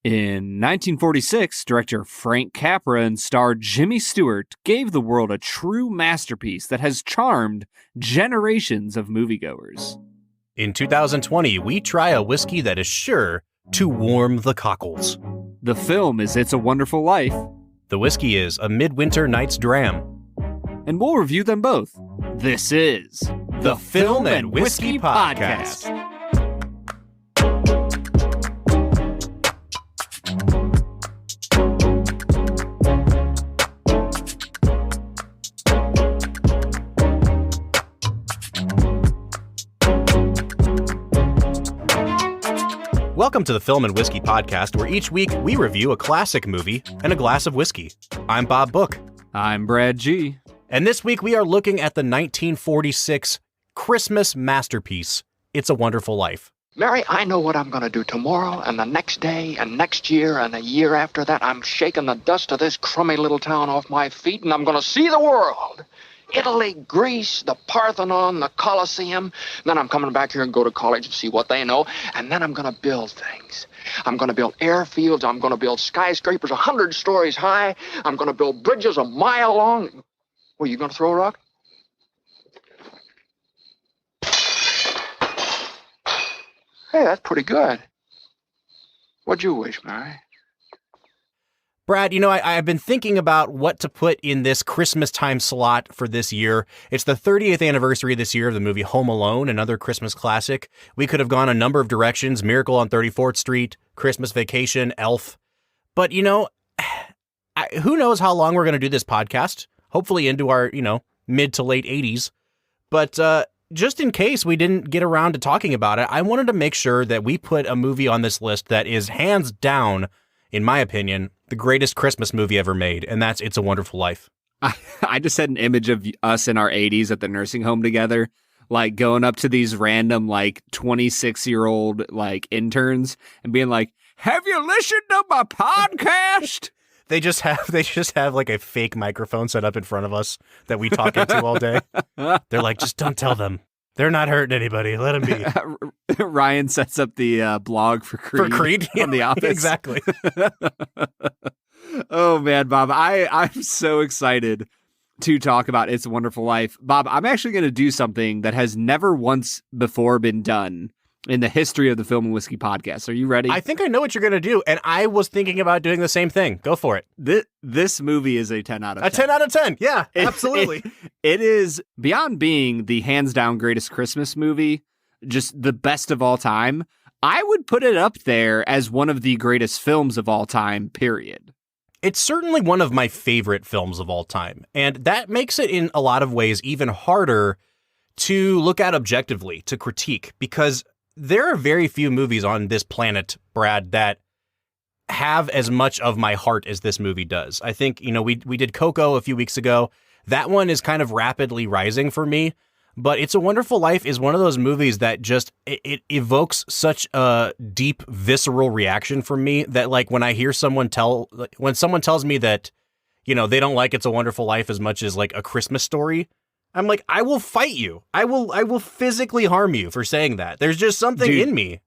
In 1946, director Frank Capra and star Jimmy Stewart gave the world a true masterpiece that has charmed generations of moviegoers. In 2020, we try a whiskey that is sure to warm the cockles. The film is It's a Wonderful Life. The whiskey is a Midwinter Night's Dram. And we'll review them both. This is the Film and Whiskey Podcast. Welcome to the Film and Whiskey Podcast, where each week we review a classic movie and a glass of whiskey. I'm Bob Book. I'm Brad G. And this week we are looking at the 1946 Christmas masterpiece, It's a Wonderful Life. Mary, I know what I'm going to do tomorrow and the next day and next year and the year after that. I'm shaking the dust of this crummy little town off my feet, and I'm going to see the world. Italy, Greece, the Parthenon, the Colosseum. Then I'm coming back here and go to college and see what they know. And then I'm going to build things. I'm going to build airfields. I'm going to build skyscrapers 100 stories high. I'm going to build bridges a mile long. Well, you going to throw a rock? Hey, that's pretty good. What'd you wish, Mary? Brad, I've been thinking about what to put in this Christmastime slot for this year. It's the 30th anniversary this year of the movie Home Alone, another Christmas classic. We could have gone a number of directions: Miracle on 34th Street, Christmas Vacation, Elf. But, who knows how long we're going to do this podcast? Hopefully into our, mid to late 80s. But just in case we didn't get around to talking about it, I wanted to make sure that we put a movie on this list that is hands down, in my opinion, the greatest Christmas movie ever made, and that's It's a Wonderful Life. I just had an image of us in our 80s at the nursing home together, like going up to these random, 26-year-old, interns and being like, "Have you listened to my podcast?" They just have like a fake microphone set up in front of us that we talk into all day. They're like, just don't tell them. They're not hurting anybody. Let them be. Ryan sets up the blog for Creed. For Creed? On The Office. Exactly. Oh, man, Bob. I'm so excited to talk about It's a Wonderful Life. Bob, I'm actually going to do something that has never once before been done in the history of the Film and Whiskey Podcast. Are you ready? I think I know what you're going to do, and I was thinking about doing the same thing. Go for it. This movie is a 10 out of 10. A 10 out of 10. Yeah, absolutely. It is, beyond being the hands-down greatest Christmas movie, just the best of all time, I would put it up there as one of the greatest films of all time, period. It's certainly one of my favorite films of all time, and that makes it in a lot of ways even harder to look at objectively, to critique, because there are very few movies on this planet, Brad, that have as much of my heart as this movie does. I think, we did Coco a few weeks ago. That one is kind of rapidly rising for me, but It's a Wonderful Life is one of those movies that just, it evokes such a deep, visceral reaction from me that, when someone tells me that, they don't like It's a Wonderful Life as much as A Christmas Story, I'm like, I will fight you. I will physically harm you for saying that. There's just something in me.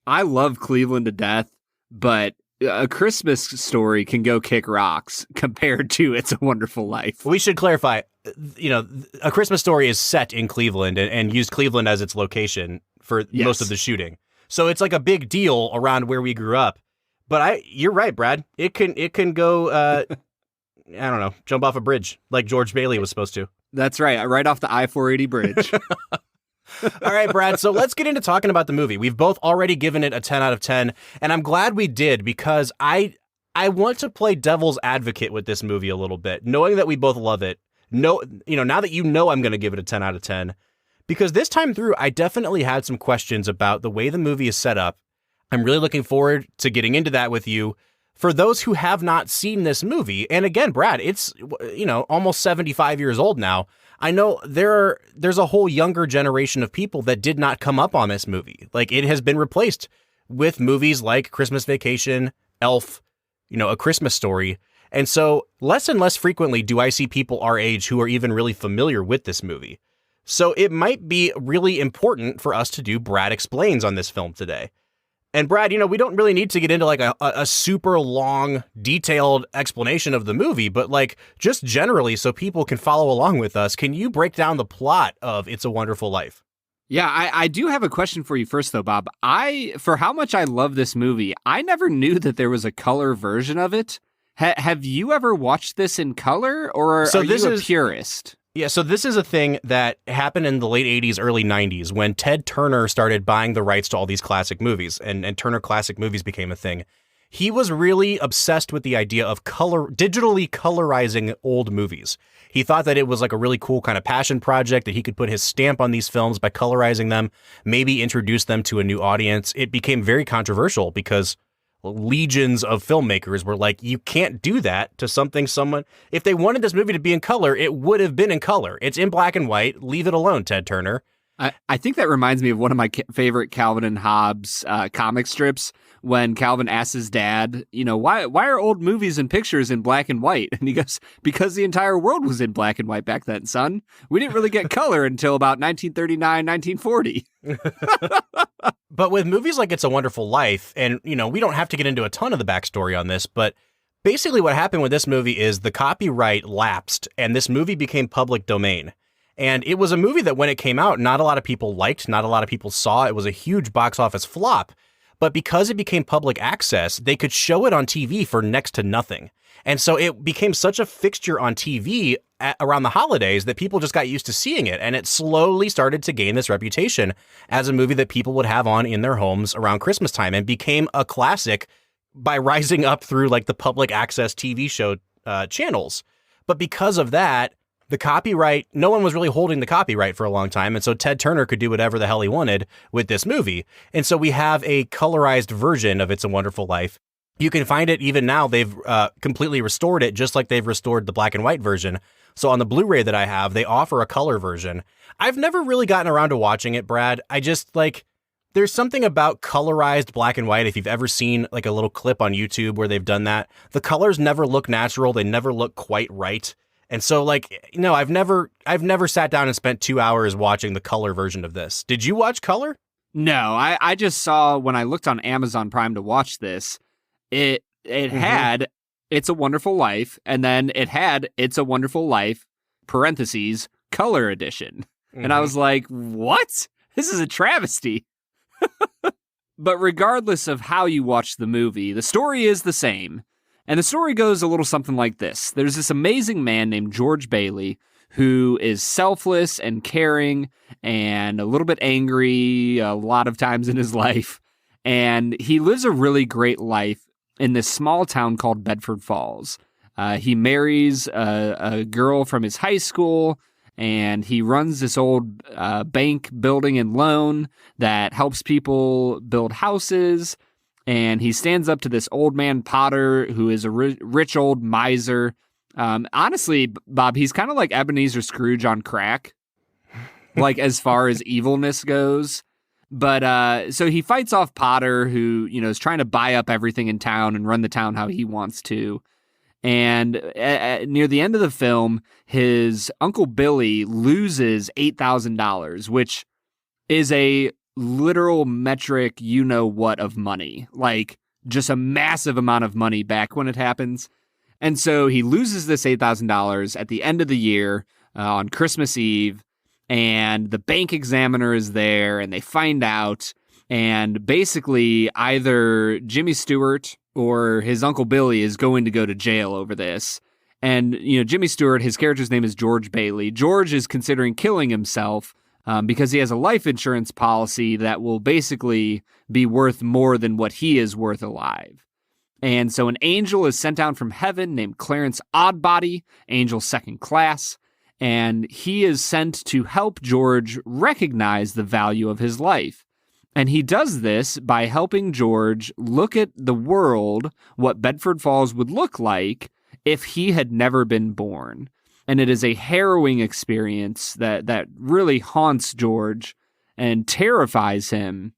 I love Cleveland to death, but A Christmas Story can go kick rocks compared to It's a Wonderful Life. We should clarify, A Christmas Story is set in Cleveland and used Cleveland as its location for most of the shooting. So it's like a big deal around where we grew up. But you're right, Brad. It can go, I don't know, jump off a bridge like George Bailey was supposed to. That's right. Right off the I-480 bridge. All right, Brad. So let's get into talking about the movie. We've both already given it a 10 out of 10, and I'm glad we did because I want to play devil's advocate with this movie a little bit, knowing that we both love it. Now that I'm going to give it a 10 out of 10, because this time through, I definitely had some questions about the way the movie is set up. I'm really looking forward to getting into that with you. For those who have not seen this movie, and again, Brad, it's, almost 75 years old now. I know there's a whole younger generation of people that did not come up on this movie. It has been replaced with movies like Christmas Vacation, Elf, A Christmas Story. And so less and less frequently do I see people our age who are even really familiar with this movie. So it might be really important for us to do Brad Explains on this film today. And Brad, we don't really need to get into like a super long, detailed explanation of the movie, but like just generally so people can follow along with us, can you break down the plot of It's a Wonderful Life? Yeah, I do have a question for you first, though, Bob. For how much I love this movie, I never knew that there was a color version of it. Have you ever watched this in color, or are you a purist? Yeah, so this is a thing that happened in the late 80s, early 90s, when Ted Turner started buying the rights to all these classic movies, and Turner Classic Movies became a thing. He was really obsessed with the idea of digitally colorizing old movies. He thought that it was like a really cool kind of passion project, that he could put his stamp on these films by colorizing them, maybe introduce them to a new audience. It became very controversial because legions of filmmakers were like, you can't do that to someone. If they wanted this movie to be in color, it would have been in color. It's in black and white. Leave it alone, Ted Turner. I think that reminds me of one of my favorite Calvin and Hobbes comic strips, when Calvin asks his dad, why are old movies and pictures in black and white? And he goes, because the entire world was in black and white back then, son. We didn't really get color until about 1939, 1940. But with movies like It's a Wonderful Life, and, we don't have to get into a ton of the backstory on this, but basically what happened with this movie is the copyright lapsed and this movie became public domain. And it was a movie that when it came out, not a lot of people liked, not a lot of people saw. It was a huge box office flop. But because it became public access, they could show it on TV for next to nothing. And so it became such a fixture on TV around the holidays that people just got used to seeing it. And it slowly started to gain this reputation as a movie that people would have on in their homes around Christmas time, and became a classic by rising up through like the public access TV show channels. But because of that, the copyright, no one was really holding the copyright for a long time. And so Ted Turner could do whatever the hell he wanted with this movie. And so we have a colorized version of It's a Wonderful Life. You can find it even now. They've completely restored it, just like they've restored the black and white version. So on the Blu-ray that I have, they offer a color version. I've never really gotten around to watching it, Brad. I just there's something about colorized black and white. If you've ever seen like a little clip on YouTube where they've done that, the colors never look natural. They never look quite right. And so I've never sat down and spent 2 hours watching the color version of this. Did you watch color? No, I just saw, when I looked on Amazon Prime to watch this, it had It's a Wonderful Life, and then it had It's a Wonderful Life, parentheses, color edition. And I was like, what? This is a travesty. But regardless of how you watch the movie, the story is the same. And the story goes a little something like this. There's this amazing man named George Bailey who is selfless and caring and a little bit angry a lot of times in his life. And he lives a really great life in this small town called Bedford Falls. He marries a girl from his high school, and he runs this old bank building and loan that helps people build houses. And he stands up to this old man Potter, who is a rich old miser. Honestly, Bob, he's kind of like Ebenezer Scrooge on crack, like as far as evilness goes. But so he fights off Potter, who, is trying to buy up everything in town and run the town how he wants to. And near the end of the film, his Uncle Billy loses $8,000, which is a literal metric you-know-what of money. Like, just a massive amount of money back when it happens. And so he loses this $8,000 at the end of the year on Christmas Eve, and the bank examiner is there, and they find out, and basically either Jimmy Stewart or his Uncle Billy is going to go to jail over this. And, Jimmy Stewart, his character's name is George Bailey. George is considering killing himself because he has a life insurance policy that will basically be worth more than what he is worth alive. And so an angel is sent down from heaven named Clarence Oddbody, angel second class, and he is sent to help George recognize the value of his life. And he does this by helping George look at the world, what Bedford Falls would look like if he had never been born. And it is a harrowing experience that really haunts George and terrifies him.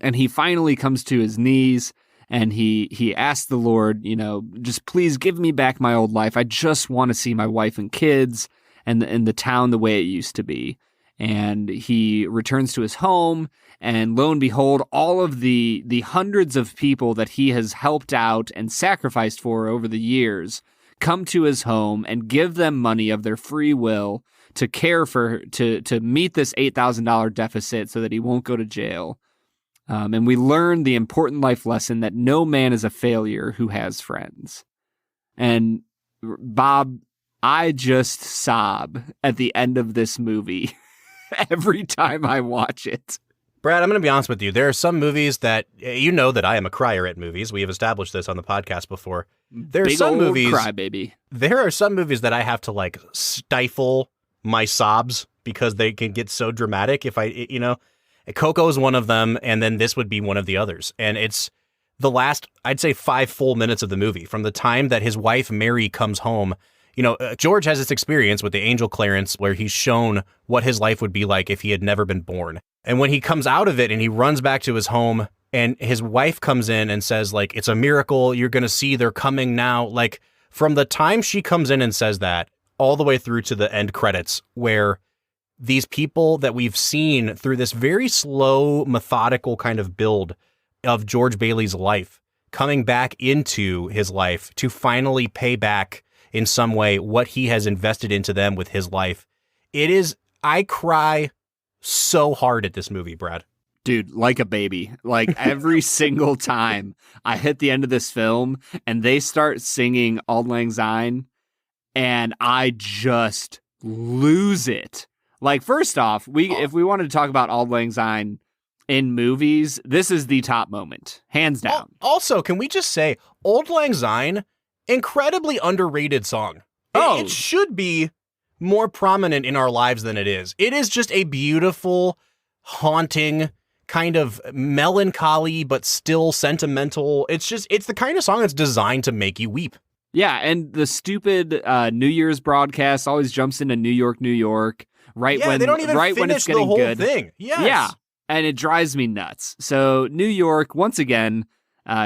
And he finally comes to his knees and he asks the Lord, just please give me back my old life. I just want to see my wife and kids and the town the way it used to be. and he returns to his home, and lo and behold, all of the hundreds of people that he has helped out and sacrificed for over the years come to his home and give them money of their free will to care for, to meet this $8,000 deficit so that he won't go to jail. And we learn the important life lesson that no man is a failure who has friends. And Bob, I just sob at the end of this movie every time I watch it. Brad, I'm going to be honest with you. There are some movies that, you know that I am a crier at movies. We have established this on the podcast before. There are some movies, crybaby. There are some movies that I have to like stifle my sobs because they can get so dramatic. If Coco is one of them, and then this would be one of the others. And it's the last, I'd say 5 full minutes of the movie, from the time that his wife, Mary, comes home. George has this experience with the angel Clarence where he's shown what his life would be like if he had never been born. And when he comes out of it and he runs back to his home and his wife comes in and says, like, it's a miracle. You're going to see they're coming now. Like, from the time she comes in and says that all the way through to the end credits, where these people that we've seen through this very slow, methodical kind of build of George Bailey's life coming back into his life to finally pay back in some way what he has invested into them with his life. I cry so hard at this movie, Brad. Dude, like a baby. Like every single time I hit the end of this film and they start singing Auld Lang Syne, and I just lose it. Like, first off, if we wanted to talk about Auld Lang Syne in movies, this is the top moment, hands down. Also, can we just say, Auld Lang Syne, incredibly underrated song. It should be more prominent in our lives than it is. It is just a beautiful, haunting, kind of melancholy, but still sentimental. It's the kind of song that's designed to make you weep. Yeah, and the stupid New Year's broadcast always jumps into New York, when they don't even when it's finish getting the whole good. thing. Yes. Yeah, and it drives me nuts. So New York, once again,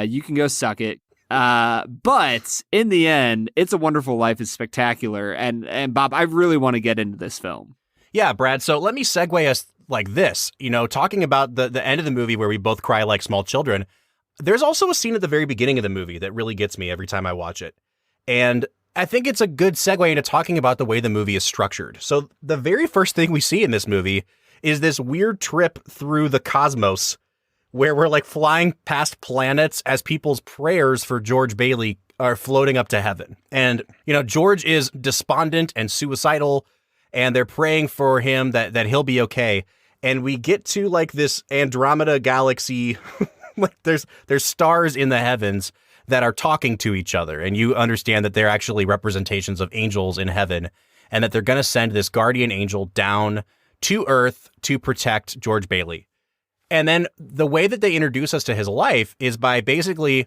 you can go suck it. But in the end, It's a Wonderful Life is spectacular. And Bob, I really want to get into this film. Yeah, Brad. So let me segue us like this, talking about the end of the movie where we both cry like small children. There's also a scene at the very beginning of the movie that really gets me every time I watch it. And I think it's a good segue into talking about the way the movie is structured. So the very first thing we see in this movie is this weird trip through the cosmos where we're like flying past planets as people's prayers for George Bailey are floating up to heaven. And, George is despondent and suicidal, and they're praying for him that he'll be okay. And we get to like this Andromeda galaxy, like there's stars in the heavens that are talking to each other. And you understand that they're actually representations of angels in heaven, and that they're going to send this guardian angel down to Earth to protect George Bailey. And then the way that they introduce us to his life is by basically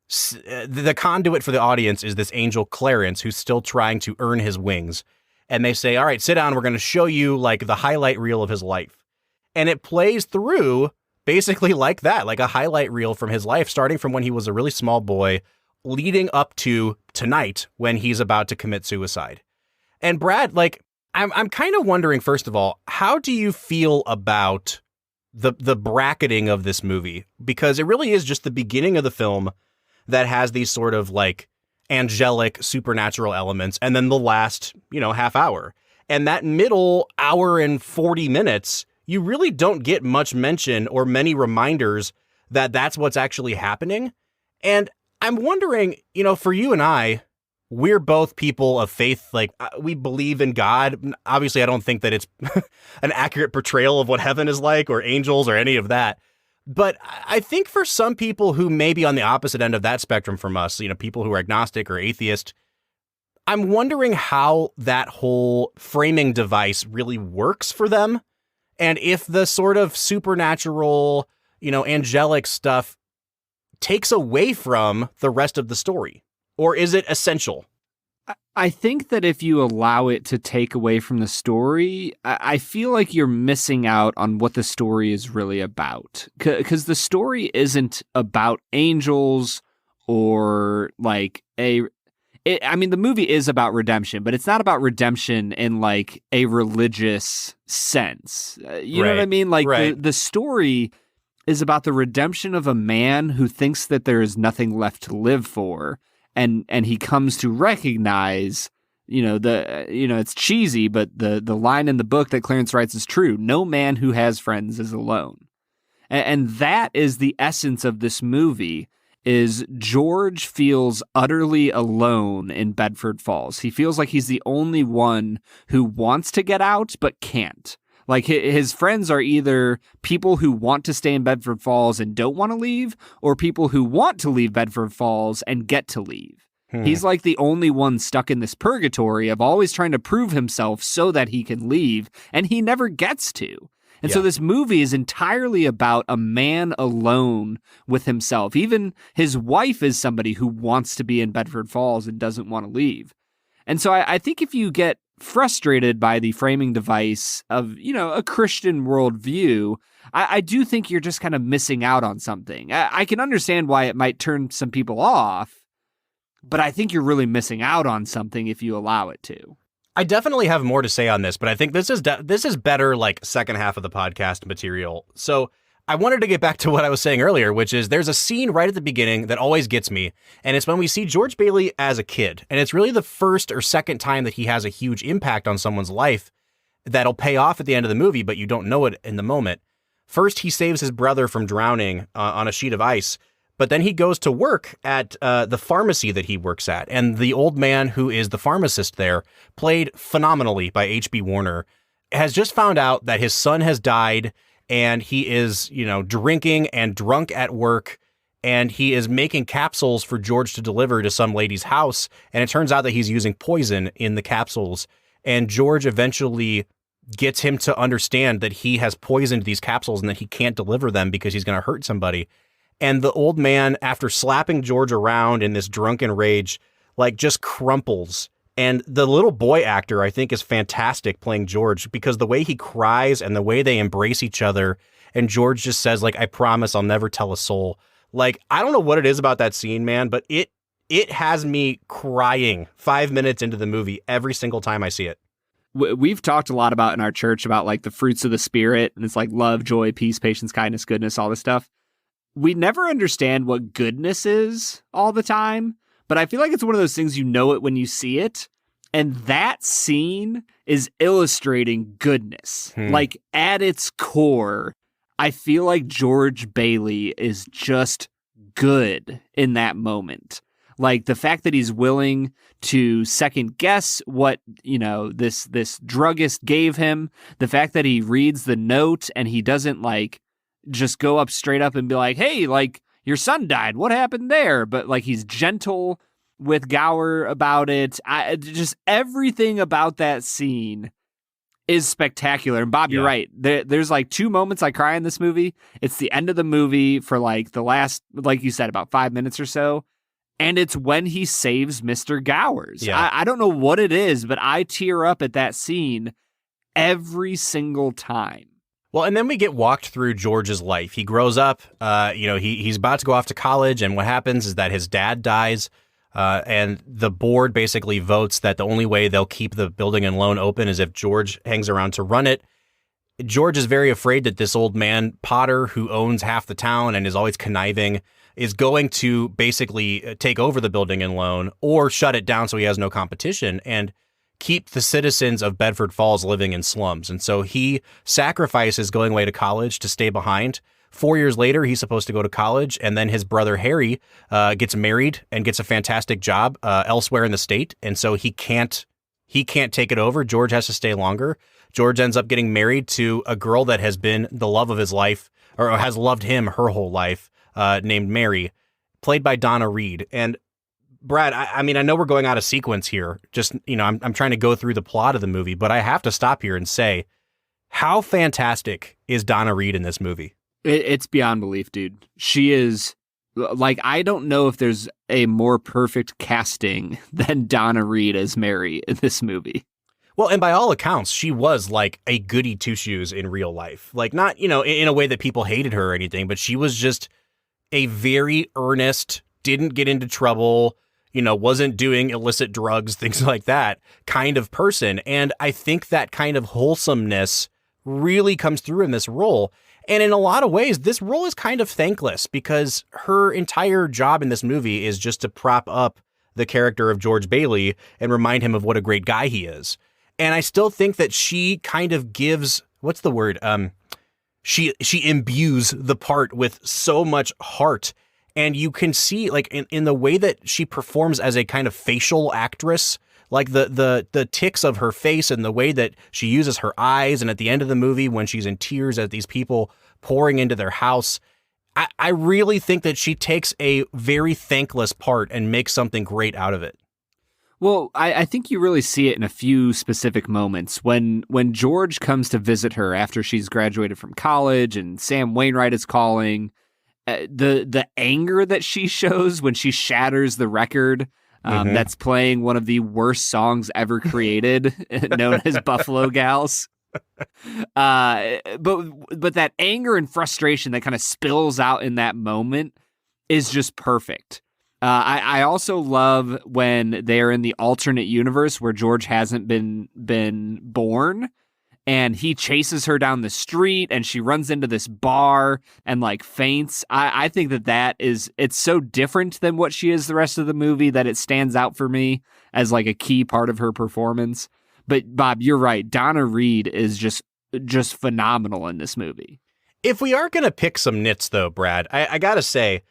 the conduit for the audience is this angel Clarence, who's still trying to earn his wings. And they say, all right, sit down. We're going to show you like the highlight reel of his life. And it plays through basically like that, like a highlight reel from his life, starting from when he was a really small boy, leading up to tonight when he's about to commit suicide. And Brad, like, I'm kind of wondering, first of all, how do you feel about the bracketing of this movie? Because it really is just the beginning of the film that has these sort of like angelic supernatural elements, and then the last, half hour. And that middle hour and 40 minutes, you really don't get much mention or many reminders that that's what's actually happening. And I'm wondering, for you and I, we're both people of faith. Like, we believe in God. Obviously, I don't think that it's an accurate portrayal of what heaven is like or angels or any of that. But I think for some people who may be on the opposite end of that spectrum from us, people who are agnostic or atheist, I'm wondering how that whole framing device really works for them. And if the sort of supernatural, angelic stuff takes away from the rest of the story. Or is it essential? I think that if you allow it to take away from the story, I feel like you're missing out on what the story is really about. Because the story isn't about angels or like I mean, the movie is about redemption, but it's not about redemption in like a religious sense. You know what I mean? Like the story is about the redemption of a man who thinks that there is nothing left to live for, and he comes to recognize, it's cheesy, but the line in the book that Clarence writes is true. No man who has friends is alone. And that is the essence of this movie, is George feels utterly alone in Bedford Falls. He feels like he's the only one who wants to get out but can't. Like his friends are either people who want to stay in Bedford Falls and don't want to leave, or people who want to leave Bedford Falls and get to leave. He's like the only one stuck in this purgatory of always trying to prove himself so that he can leave, and he never gets to. And so this movie is entirely about a man alone with himself. Even his wife is somebody who wants to be in Bedford Falls and doesn't want to leave. And so I think if you get frustrated by the framing device of, a Christian worldview, I do think you're just kind of missing out on something. I can understand why it might turn some people off, but I think you're really missing out on something if you allow it to. I definitely have more to say on this, but I think this is better like second half of the podcast material. So I wanted to get back to what I was saying earlier, which is there's a scene right at the beginning that always gets me, and it's when we see George Bailey as a kid, and it's really the first or second time that he has a huge impact on someone's life that'll pay off at the end of the movie, but you don't know it in the moment. First, he saves his brother from drowning on a sheet of ice, but then he goes to work at the pharmacy that he works at. And the old man who is the pharmacist there, played phenomenally by H.B. Warner, has just found out that his son has died, and he is, drinking and drunk at work, and he is making capsules for George to deliver to some lady's house. And it turns out that he's using poison in the capsules. And George eventually gets him to understand that he has poisoned these capsules and that he can't deliver them because he's going to hurt somebody. And the old man, after slapping George around in this drunken rage, like just crumples. And the little boy actor, I think, is fantastic playing George, because the way he cries and the way they embrace each other, and George just says, like, I promise I'll never tell a soul. Like, I don't know what it is about that scene, man, but it has me crying 5 minutes into the movie every single time I see it. We've talked a lot about in our church about like the fruits of the Spirit, and it's like love, joy, peace, patience, kindness, goodness, all this stuff. We never understand what goodness is all the time, but I feel like it's one of those things you know it when you see it. And that scene is illustrating goodness. Like at its core, I feel like George Bailey is just good in that moment. Like the fact that he's willing to second guess what, this druggist gave him, the fact that he reads the note and he doesn't like just go up straight up and be like, hey, like your son died. What happened there? But like he's gentle with Gower about it. Just everything about that scene is spectacular. And Bob, you're right. There's like 2 moments I cry in this movie. It's the end of the movie for like the last, like you said, about 5 minutes or so. And it's when he saves Mr. Gowers. Yeah. I don't know what it is, but I tear up at that scene every single time. Well, and then we get walked through George's life. He grows up, he's about to go off to college, and what happens is that his dad dies, and the board basically votes that the only way they'll keep the building and loan open is if George hangs around to run it. George is very afraid that this old man, Potter, who owns half the town and is always conniving, is going to basically take over the building and loan or shut it down so he has no competition and keep the citizens of Bedford Falls living in slums. And so he sacrifices going away to college to stay behind. 4 years later, he's supposed to go to college, and then his brother Harry gets married and gets a fantastic job elsewhere in the state. And so he can't take it over. George has to stay longer. George ends up getting married to a girl that has been the love of his life, or has loved him her whole life, named Mary, played by Donna Reed. And Brad, I mean, I know we're going out of sequence here. Just, I'm trying to go through the plot of the movie, but I have to stop here and say, how fantastic is Donna Reed in this movie? It's beyond belief, dude. She is, like, I don't know if there's a more perfect casting than Donna Reed as Mary in this movie. Well, and by all accounts, she was like a goody two-shoes in real life. Like, not, in a way that people hated her or anything, but she was just a very earnest, didn't get into trouble, wasn't doing illicit drugs, things like that kind of person. And I think that kind of wholesomeness really comes through in this role. And in a lot of ways, this role is kind of thankless because her entire job in this movie is just to prop up the character of George Bailey and remind him of what a great guy he is. And I still think that she kind of gives, what's the word? She imbues the part with so much heart. And you can see, like, in the way that she performs as a kind of facial actress, like the tics of her face and the way that she uses her eyes. And at the end of the movie, when she's in tears at these people pouring into their house, I really think that she takes a very thankless part and makes something great out of it. Well, I think you really see it in a few specific moments. When George comes to visit her after she's graduated from college and Sam Wainwright is calling, the anger that she shows when she shatters the record that's playing one of the worst songs ever created, known as Buffalo Gals. But that anger and frustration that kind of spills out in that moment is just perfect. I also love when they're in the alternate universe where George hasn't been born, and he chases her down the street and she runs into this bar and like faints. I think it's so different than what she is the rest of the movie that it stands out for me as like a key part of her performance. But Bob, you're right. Donna Reed is just phenomenal in this movie. If we are going to pick some nits though, Brad, I got to say,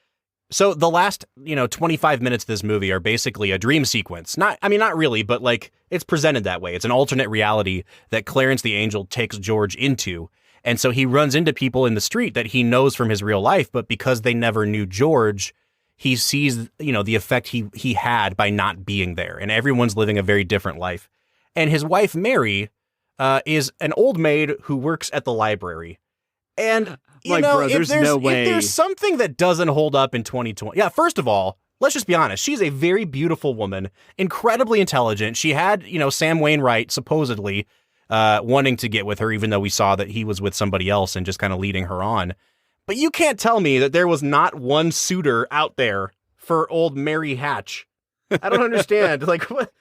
so the last, 25 minutes of this movie are basically a dream sequence. Not really, but like it's presented that way. It's an alternate reality that Clarence the Angel takes George into. And so he runs into people in the street that he knows from his real life, but because they never knew George, he sees, the effect he had by not being there. And everyone's living a very different life. And his wife, Mary, is an old maid who works at the library. And if there's something that doesn't hold up in 2020, yeah, first of all, let's just be honest. She's a very beautiful woman, incredibly intelligent. She had, Sam Wainwright supposedly wanting to get with her, even though we saw that he was with somebody else and just kind of leading her on. But you can't tell me that there was not one suitor out there for old Mary Hatch. I don't understand. Like, what?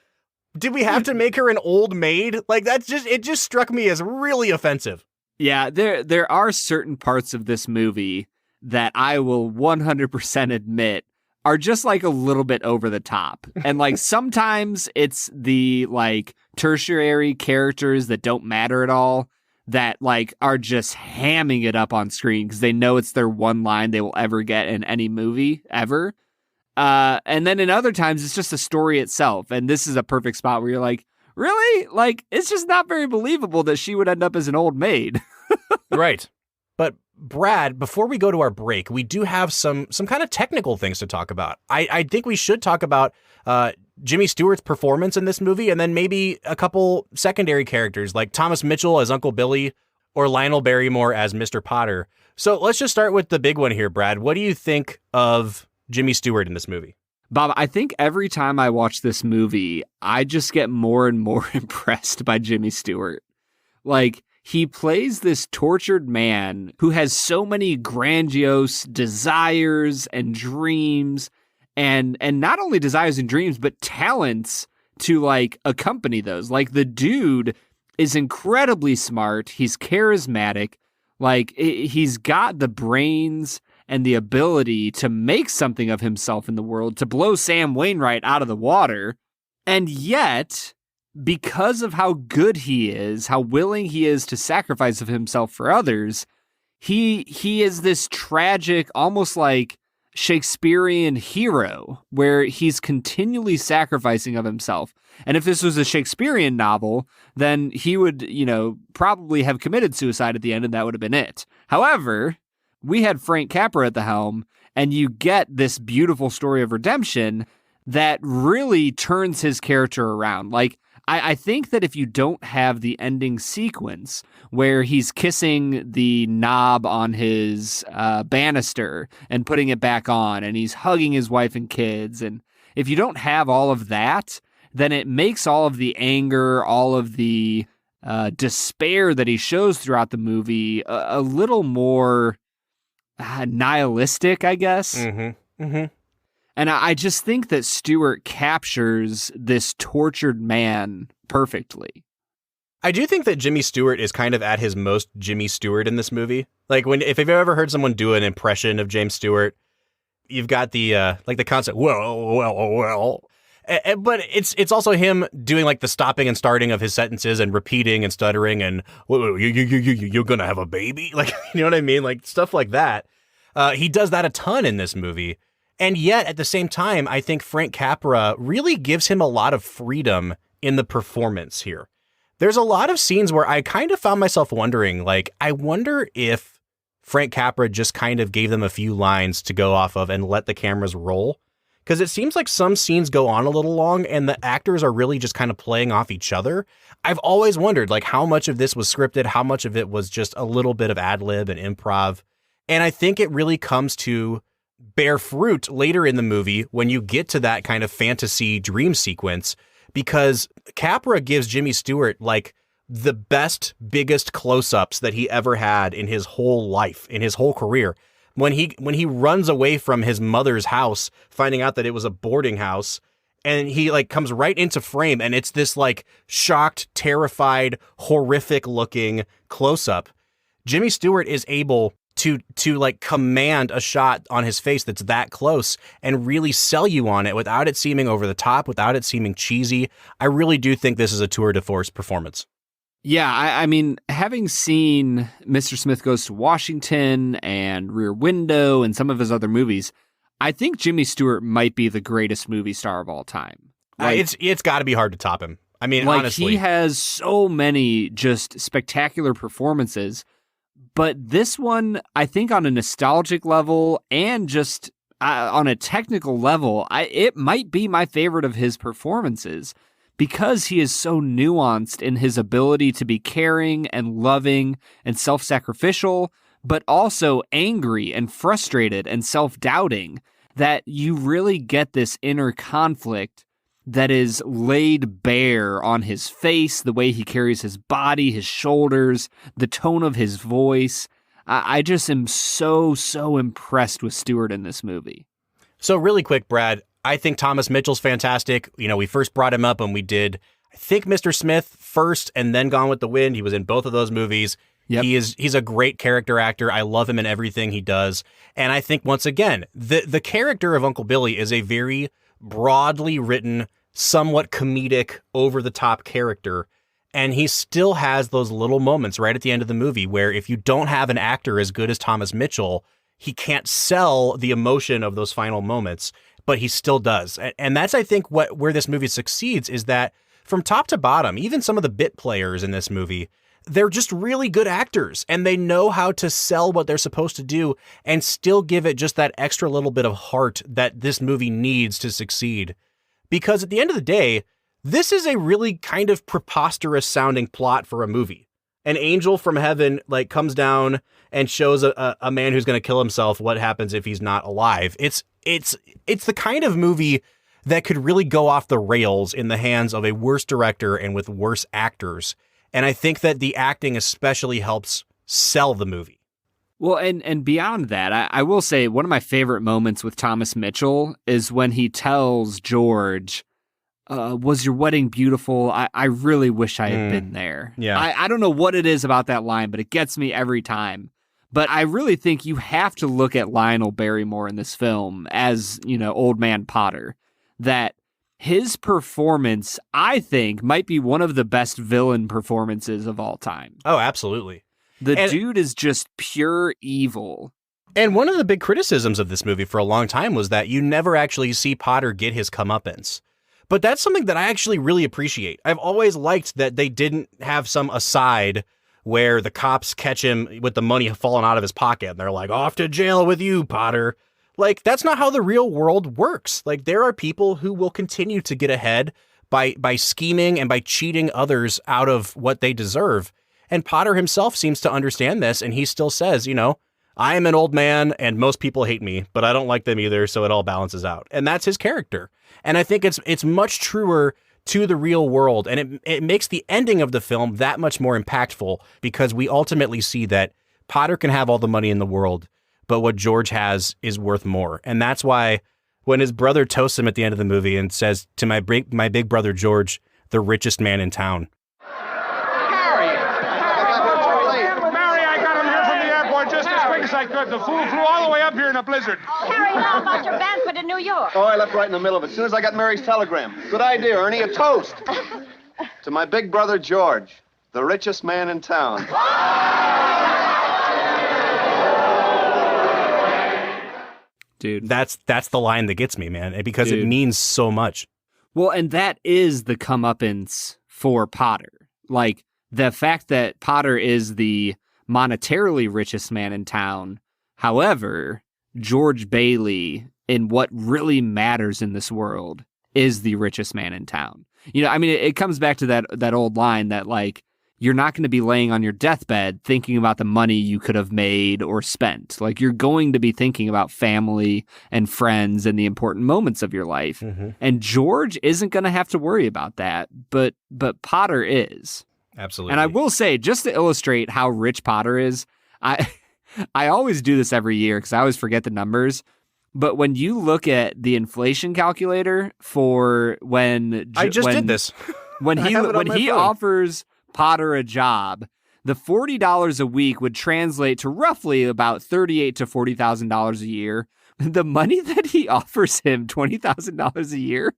Did we have to make her an old maid? Like, it just struck me as really offensive. Yeah, there are certain parts of this movie that I will 100% admit are just like a little bit over the top. And like sometimes it's the like tertiary characters that don't matter at all that like are just hamming it up on screen because they know it's their one line they will ever get in any movie ever. And then in other times it's just the story itself. And this is a perfect spot where you're like, really? Like, it's just not very believable that she would end up as an old maid. Right. But Brad, before we go to our break, we do have some kind of technical things to talk about. I think we should talk about Jimmy Stewart's performance in this movie, and then maybe a couple secondary characters like Thomas Mitchell as Uncle Billy or Lionel Barrymore as Mr. Potter. So let's just start with the big one here, Brad. What do you think of Jimmy Stewart in this movie? Bob, I think every time I watch this movie, I just get more and more impressed by Jimmy Stewart. Like, he plays this tortured man who has so many grandiose desires and dreams, and not only desires and dreams, but talents to, like, accompany those. Like, the dude is incredibly smart. He's charismatic. Like, he's got the brains and the ability to make something of himself in the world, to blow Sam Wainwright out of the water. And yet, because of how good he is, how willing he is to sacrifice of himself for others, he is this tragic, almost like Shakespearean hero, where he's continually sacrificing of himself. And if this was a Shakespearean novel, then he would, probably have committed suicide at the end, and that would have been it. However, we had Frank Capra at the helm, and you get this beautiful story of redemption that really turns his character around. Like, I think that if you don't have the ending sequence where he's kissing the knob on his banister and putting it back on, and he's hugging his wife and kids, and if you don't have all of that, then it makes all of the anger, all of the despair that he shows throughout the movie a little more nihilistic, I guess. Mm-hmm. Mm-hmm. And I just think that Stewart captures this tortured man perfectly. I do think that Jimmy Stewart is kind of at his most Jimmy Stewart in this movie. Like if you've ever heard someone do an impression of James Stewart, you've got the concept, well. But it's also him doing like the stopping and starting of his sentences and repeating and stuttering and you're gonna have a baby, like, you know what I mean, like stuff like that. He does that a ton in this movie, and yet at the same time, I think Frank Capra really gives him a lot of freedom in the performance here. There's a lot of scenes where I kind of found myself wondering, like, I wonder if Frank Capra just kind of gave them a few lines to go off of and let the cameras roll. Because it seems like some scenes go on a little long and the actors are really just kind of playing off each other. I've always wondered, like, how much of this was scripted, how much of it was just a little bit of ad lib and improv. And I think it really comes to bear fruit later in the movie when you get to that kind of fantasy dream sequence, because Capra gives Jimmy Stewart like the best, biggest close-ups that he ever had in his whole life, in his whole career. When he runs away from his mother's house, finding out that it was a boarding house, and he like comes right into frame, and it's this like shocked, terrified, horrific looking close-up. Jimmy Stewart is able to like command a shot on his face that's that close and really sell you on it without it seeming over the top, without it seeming cheesy. I really do think this is a tour de force performance. Yeah, I mean, having seen Mr. Smith Goes to Washington and Rear Window and some of his other movies, I think Jimmy Stewart might be the greatest movie star of all time. Like, it's got to be hard to top him. I mean, like, honestly. He has so many just spectacular performances, but this one, I think on a nostalgic level and just on a technical level, it might be my favorite of his performances. Because he is so nuanced in his ability to be caring and loving and self-sacrificial, but also angry and frustrated and self-doubting, that you really get this inner conflict that is laid bare on his face, the way he carries his body, his shoulders, the tone of his voice. I just am so impressed with Stewart in this movie. So really quick, Brad, I think Thomas Mitchell's fantastic. You know, we first brought him up when we did, I think, Mr. Smith first and then Gone with the Wind. He was in both of those movies. Yep. He's a great character actor. I love him in everything he does. And I think, once again, the character of Uncle Billy is a very broadly written, somewhat comedic, over-the-top character. And he still has those little moments right at the end of the movie where if you don't have an actor as good as Thomas Mitchell, he can't sell the emotion of those final moments. But he still does. And that's, I think, where this movie succeeds is that from top to bottom, even some of the bit players in this movie, they're just really good actors and they know how to sell what they're supposed to do and still give it just that extra little bit of heart that this movie needs to succeed. Because at the end of the day, this is a really kind of preposterous sounding plot for a movie. An angel from heaven like comes down and shows a man who's going to kill himself what happens if he's not alive. It's the kind of movie that could really go off the rails in the hands of a worse director and with worse actors. And I think that the acting especially helps sell the movie. Well, and beyond that, I will say one of my favorite moments with Thomas Mitchell is when he tells George, was your wedding beautiful? I really wish I had been there. Yeah. I don't know what it is about that line, but it gets me every time. But I really think you have to look at Lionel Barrymore in this film as, you know, Old Man Potter. That his performance, I think, might be one of the best villain performances of all time. Oh, absolutely. The dude is just pure evil. And one of the big criticisms of this movie for a long time was that you never actually see Potter get his comeuppance. But that's something that I actually really appreciate. I've always liked that they didn't have some aside where the cops catch him with the money falling out of his pocket and they're like, off to jail with you, Potter. Like, that's not how the real world works. Like, there are people who will continue to get ahead by scheming and by cheating others out of what they deserve. And Potter himself seems to understand this, and he still says, you know, I am an old man and most people hate me, but I don't like them either, so it all balances out. And that's his character. And I think it's much truer to the real world, and it makes the ending of the film that much more impactful because we ultimately see that Potter can have all the money in the world, but what George has is worth more. And that's why when his brother toasts him at the end of the movie and says, to my big brother George, the richest man in town. Mary, I got him here from the airport just as quick as I could. The fool flew all the way up here in a blizzard. Harry, how about your banquet in New York? Oh, I left right in the middle of it. As soon as I got Mary's telegram. Good idea, Ernie. A toast. To my big brother George, the richest man in town. Dude. That's the line that gets me, man, because it means so much. Well, and that is the comeuppance for Potter. Like, the fact that Potter is the monetarily richest man in town. However, George Bailey, in what really matters in this world, is the richest man in town. You know, I mean, it comes back to that old line that, like, you're not going to be laying on your deathbed thinking about the money you could have made or spent. Like, you're going to be thinking about family and friends and the important moments of your life. Mm-hmm. And George isn't going to have to worry about that, but Potter is. Absolutely. And I will say, just to illustrate how rich Potter is, I always do this every year because I always forget the numbers. But when you look at the inflation calculator for when I just did this. When he offers Potter a job, the $40 a week would translate to roughly about $38,000 to $40,000 a year. The money that he offers him, $20,000 a year,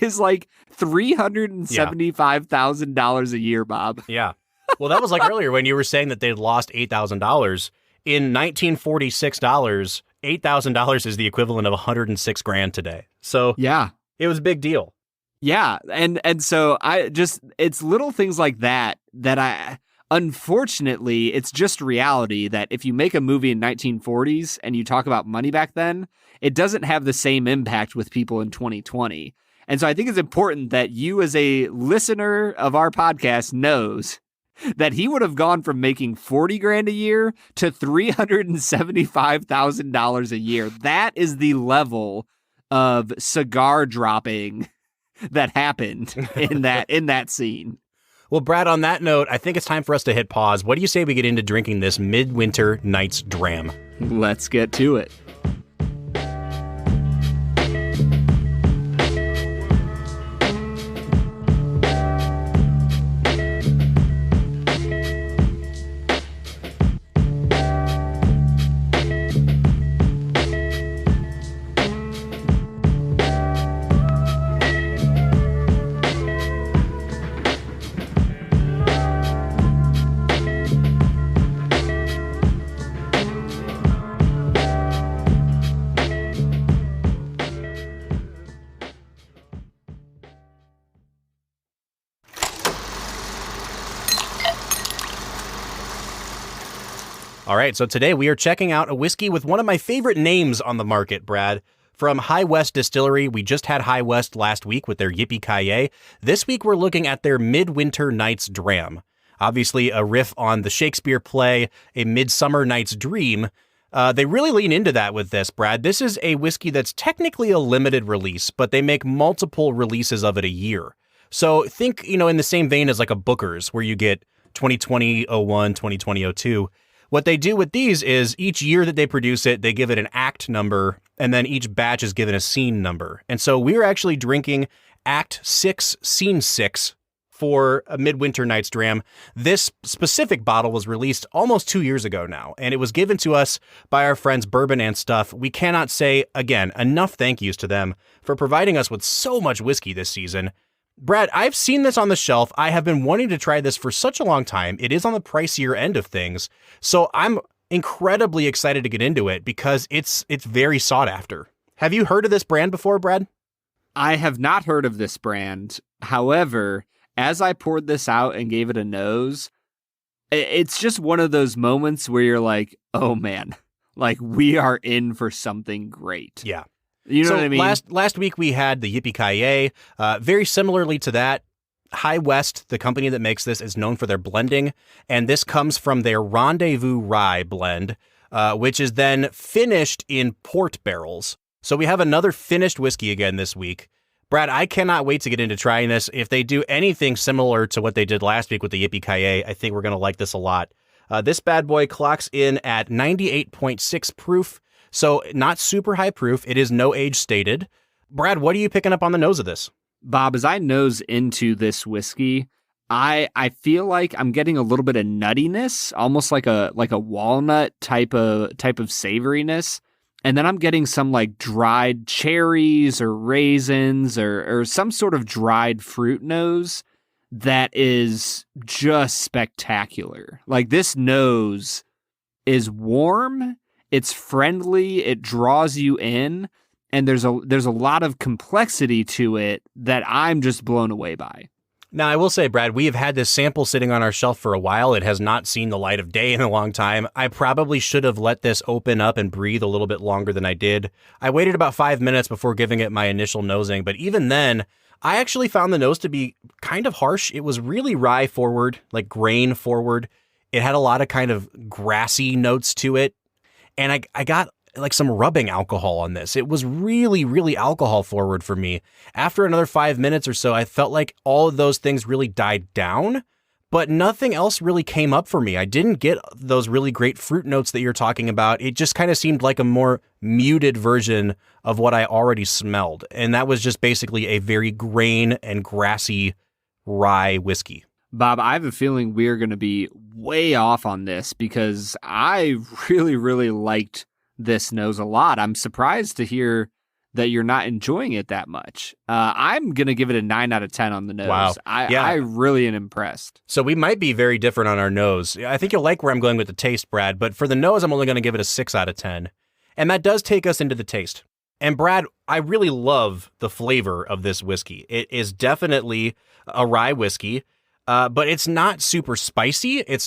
is like $375,000 a year, Bob. Yeah. Well, that was like earlier when you were saying that they'd lost $8,000. In $1946, $8,000 is the equivalent of $106 grand today. So yeah, it was a big deal. Yeah, and so it's little things like that unfortunately, it's just reality that if you make a movie in 1940s and you talk about money back then, it doesn't have the same impact with people in 2020. And so I think it's important that you as a listener of our podcast knows that he would have gone from making $40 grand a year to $375,000 a year. That is the level of cigar dropping that happened in that scene. Well, Brad, on that note, I think it's time for us to hit pause. What do you say we get into drinking this Midwinter Night's Dram? Let's get to it. All right, so today we are checking out a whiskey with one of my favorite names on the market, Brad. From High West Distillery, we just had High West last week with their Yippee-Ki-Yay. This week we're looking at their Midwinter Night's Dram. Obviously a riff on the Shakespeare play, A Midsummer Night's Dream. They really lean into that with this, Brad. This is a whiskey that's technically a limited release, but they make multiple releases of it a year. So think, in the same vein as like a Booker's, where you get 2020-01, 2020-02. What they do with these is each year that they produce it, they give it an act number, and then each batch is given a scene number. And so we're actually drinking Act 6, Scene 6 for a Midwinter Night's Dram. This specific bottle was released almost 2 years ago now, and it was given to us by our friends Bourbon and Stuff. We cannot say, again, enough thank yous to them for providing us with so much whiskey this season. Brad, I've seen this on the shelf. I have been wanting to try this for such a long time. It is on the pricier end of things. So I'm incredibly excited to get into it because it's very sought after. Have you heard of this brand before, Brad? I have not heard of this brand. However, as I poured this out and gave it a nose, it's just one of those moments where you're like, oh man, like we are in for something great. Yeah. You know what I mean? Last week we had the Yippee-Ki-Yay. Very similarly to that, High West, the company that makes this, is known for their blending, and this comes from their Rendezvous Rye blend, which is then finished in port barrels. So we have another finished whiskey again this week. Brad, I cannot wait to get into trying this. If they do anything similar to what they did last week with the Yippee-Ki-Yay, I think we're going to like this a lot. This bad boy clocks in at 98.6 proof. So not super high proof. It is no age stated. Brad, what are you picking up on the nose of this? Bob, as I nose into this whiskey, I feel like I'm getting a little bit of nuttiness, almost like a walnut type of savoriness. And then I'm getting some like dried cherries or raisins or some sort of dried fruit nose that is just spectacular. Like this nose is warm, it's friendly, it draws you in, and there's a lot of complexity to it that I'm just blown away by. Now, I will say, Brad, we have had this sample sitting on our shelf for a while. It has not seen the light of day in a long time. I probably should have let this open up and breathe a little bit longer than I did. I waited about 5 minutes before giving it my initial nosing, but even then, I actually found the nose to be kind of harsh. It was really rye forward, like grain forward. It had a lot of kind of grassy notes to it. And I got like some rubbing alcohol on this. It was really, really alcohol forward for me. After another 5 minutes or so, I felt like all of those things really died down, but nothing else really came up for me. I didn't get those really great fruit notes that you're talking about. It just kind of seemed like a more muted version of what I already smelled. And that was just basically a very grain and grassy rye whiskey. Bob, I have a feeling we're going to be way off on this because I really, really liked this nose a lot. I'm surprised to hear that you're not enjoying it that much. I'm going to give it a 9 out of 10 on the nose. Wow. I really am impressed. So we might be very different on our nose. I think you'll like where I'm going with the taste, Brad, but for the nose, I'm only going to give it a 6 out of 10. And that does take us into the taste. And Brad, I really love the flavor of this whiskey. It is definitely a rye whiskey. But it's not super spicy. It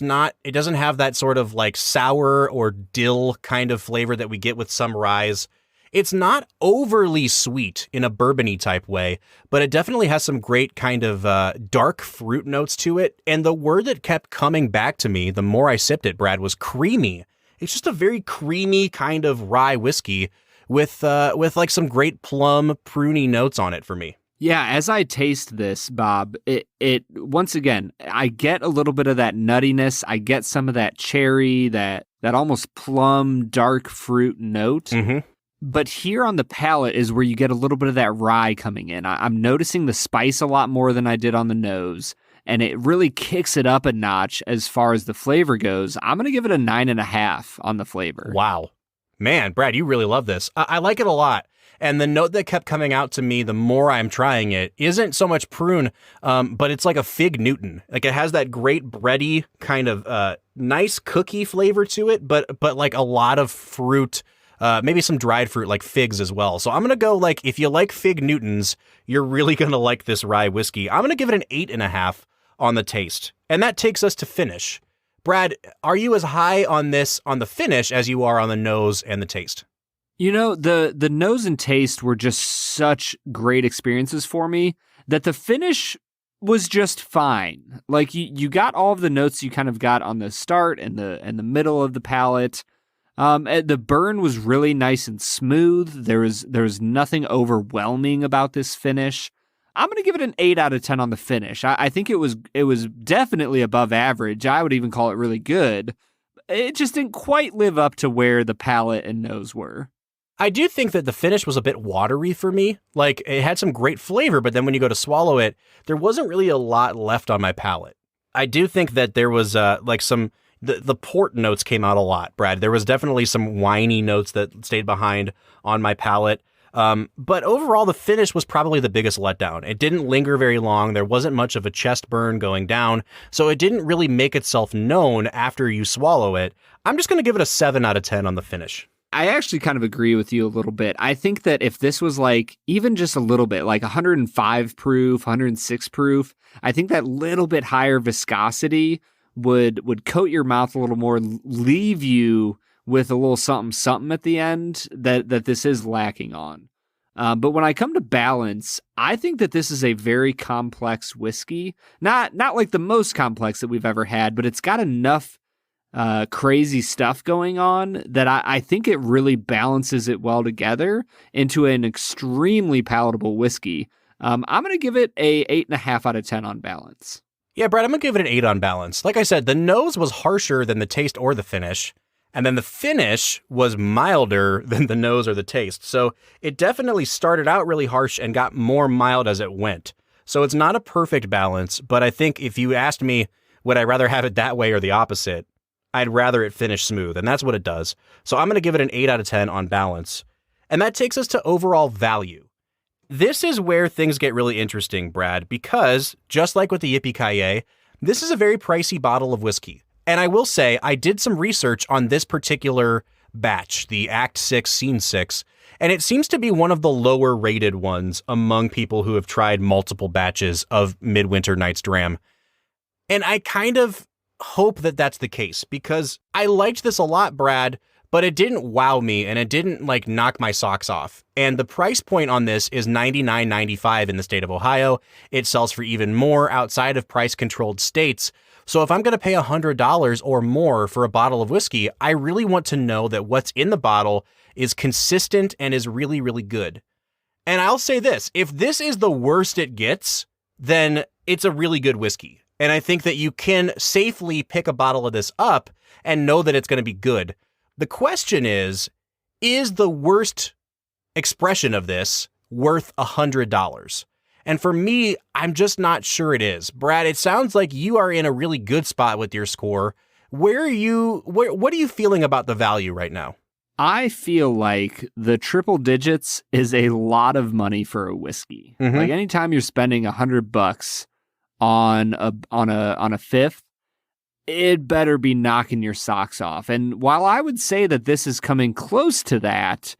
doesn't have that sort of like sour or dill kind of flavor that we get with some ryes. It's not overly sweet in a bourbon-y type way, but it definitely has some great kind of dark fruit notes to it. And the word that kept coming back to me, the more I sipped it, Brad, was creamy. It's just a very creamy kind of rye whiskey with like some great plum, pruny notes on it for me. Yeah, as I taste this, Bob, it once again, I get a little bit of that nuttiness. I get some of that cherry, that almost plum, dark fruit note. Mm-hmm. But here on the palate is where you get a little bit of that rye coming in. I'm noticing the spice a lot more than I did on the nose, and it really kicks it up a notch as far as the flavor goes. I'm going to give it a 9.5 on the flavor. Wow. Man, Brad, you really love this. I like it a lot. And the note that kept coming out to me the more I'm trying it isn't so much prune, but it's like a fig Newton. Like it has that great bready kind of nice cookie flavor to it, but like a lot of fruit, maybe some dried fruit like figs as well. So I'm going to go like, if you like fig Newtons, you're really going to like this rye whiskey. I'm going to give it an 8.5 on the taste. And that takes us to finish. Brad, are you as high on this on the finish as you are on the nose and the taste? You know, the nose and taste were just such great experiences for me that the finish was just fine. Like you got all of the notes you kind of got on the start and the middle of the palate. The burn was really nice and smooth. There was nothing overwhelming about this finish. I'm going to give it an 8 out of 10 on the finish. I think it was definitely above average. I would even call it really good. It just didn't quite live up to where the palate and nose were. I do think that the finish was a bit watery for me. Like, it had some great flavor, but then when you go to swallow it, there wasn't really a lot left on my palate. I do think that there was like some, the port notes came out a lot, Brad. There was definitely some winey notes that stayed behind on my palate. But overall, the finish was probably the biggest letdown. It didn't linger very long. There wasn't much of a chest burn going down, so it didn't really make itself known after you swallow it. I'm just going to give it a 7 out of 10 on the finish. I actually kind of agree with you a little bit. I think that if this was like even just a little bit, like 105 proof, 106 proof, I think that little bit higher viscosity would coat your mouth a little more, leave you with a little something at the end that this is lacking on. But when I come to balance, I think that this is a very complex whiskey. Not like the most complex that we've ever had, but it's got enough crazy stuff going on that I think it really balances it well together into an extremely palatable whiskey. I'm going to give it a 8.5 out of 10 on balance. Yeah, Brad, I'm going to give it an 8 on balance. Like I said, the nose was harsher than the taste or the finish. And then the finish was milder than the nose or the taste. So it definitely started out really harsh and got more mild as it went. So it's not a perfect balance, but I think if you asked me, would I rather have it that way or the opposite, I'd rather it finish smooth, and that's what it does. So I'm going to give it an 8 out of 10 on balance. And that takes us to overall value. This is where things get really interesting, Brad, because just like with the Yippee-Ki-Yay, this is a very pricey bottle of whiskey. And I will say, I did some research on this particular batch, the Act 6, Scene 6, and it seems to be one of the lower rated ones among people who have tried multiple batches of Midwinter Night's Dram. And I kind of hope that that's the case, because I liked this a lot, Brad, but it didn't wow me and it didn't like knock my socks off. And the price point on this is $99.95 in the state of Ohio. It sells for even more outside of price controlled states. So if I'm going to pay $100 or more for a bottle of whiskey, I really want to know that what's in the bottle is consistent and is really, really good. And I'll say this, if this is the worst it gets, then it's a really good whiskey. And I think that you can safely pick a bottle of this up and know that it's going to be good. The question is the worst expression of this worth $100? And for me, I'm just not sure it is. Brad, it sounds like you are in a really good spot with your score. What are you feeling about the value right now? I feel like the triple digits is a lot of money for a whiskey. Mm-hmm. Like anytime you're spending $100 on a fifth, it better be knocking your socks off. And while I would say that this is coming close to that,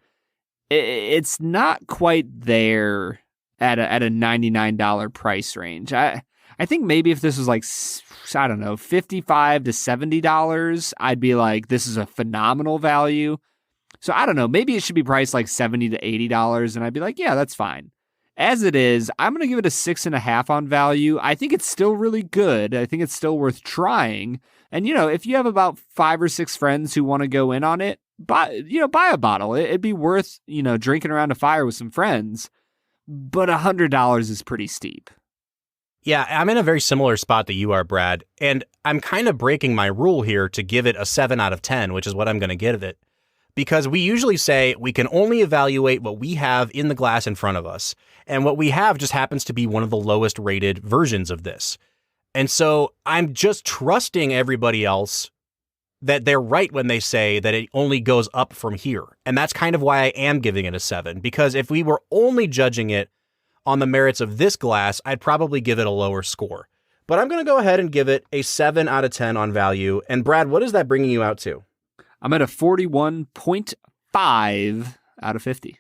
it's not quite there at a $99 price range. I think maybe if this was like, I don't know, $55 to $70, I'd be like, this is a phenomenal value. So I don't know, maybe it should be priced like $70 to $80, and I'd be like, yeah, that's fine. As it is, I'm going to give it a 6.5 on value. I think it's still really good. I think it's still worth trying. And, if you have about 5 or 6 friends who want to go in on it, buy a bottle. It'd be worth, drinking around a fire with some friends. But $100 is pretty steep. Yeah, I'm in a very similar spot that you are, Brad. And I'm kind of breaking my rule here to give it a 7 out of 10, which is what I'm going to give it. Because we usually say we can only evaluate what we have in the glass in front of us. And what we have just happens to be one of the lowest rated versions of this. And so I'm just trusting everybody else that they're right when they say that it only goes up from here. And that's kind of why I am giving it a 7. Because if we were only judging it on the merits of this glass, I'd probably give it a lower score. But I'm going to go ahead and give it a 7 out of 10 on value. And Brad, what is that bringing you out to? I'm at a 41.5 out of 50.